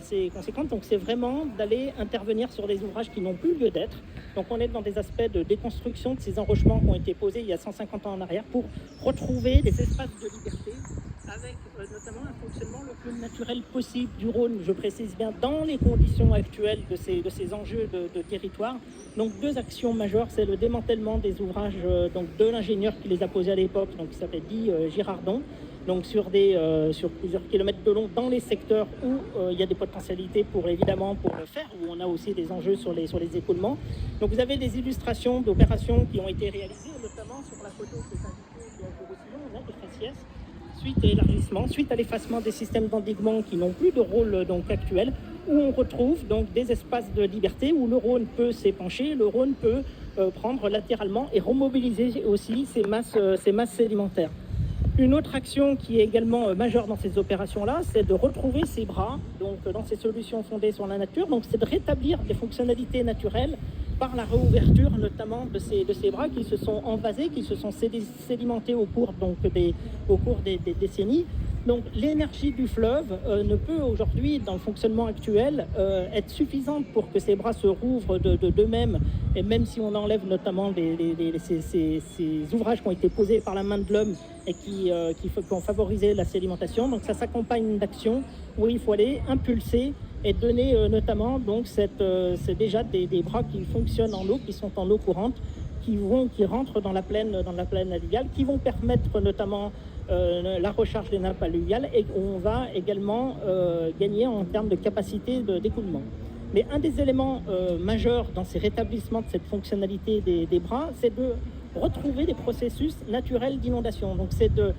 assez conséquente. Donc c'est vraiment d'aller intervenir sur des ouvrages qui n'ont plus lieu d'être. Donc on est dans des aspects de déconstruction de ces enrochements qui ont été posés il y a 150 ans en arrière pour retrouver des espaces de liberté avec notamment un fonctionnement le plus naturel possible du Rhône, je précise bien, dans les conditions actuelles de ces enjeux de territoire. Donc deux actions majeures, c'est le démantèlement des ouvrages donc de l'ingénieur qui les a posés à l'époque, donc qui s'appelle Guy Girardon, donc sur plusieurs kilomètres de long dans les secteurs où il y a des potentialités pour le faire, où on a aussi des enjeux sur les écoulements. Donc vous avez des illustrations d'opérations qui ont été réalisées, notamment sur la photo qui est indiquée de Roussillon, là, de Faciès, suite à l'élargissement, suite à l'effacement des systèmes d'endiguement qui n'ont plus de rôle donc actuel, où on retrouve donc des espaces de liberté où le Rhône peut s'épancher, le Rhône peut prendre latéralement et remobiliser aussi ces masses sédimentaires. Une autre action qui est également majeure dans ces opérations-là, c'est de retrouver ces bras, donc dans ces solutions fondées sur la nature. Donc c'est de rétablir des fonctionnalités naturelles par la réouverture notamment de ces bras qui se sont envasés, qui se sont sédimentés au cours des décennies. Donc l'énergie du fleuve ne peut aujourd'hui, dans le fonctionnement actuel, être suffisante pour que ces bras se rouvrent d'eux-mêmes. Et même si on enlève notamment ces ouvrages qui ont été posés par la main de l'homme et qui ont favorisé la sédimentation, donc ça s'accompagne d'actions où il faut aller impulser et donner notamment, donc c'est déjà des bras qui fonctionnent en eau, qui sont en eau courante, qui rentrent dans la plaine alluviale, qui vont permettre notamment la recharge des nappes alluviales, et on va également gagner en termes de capacité d'écoulement. Mais un des éléments majeurs dans ces rétablissements de cette fonctionnalité des bras, c'est de retrouver des processus naturels d'inondation. Donc c'est de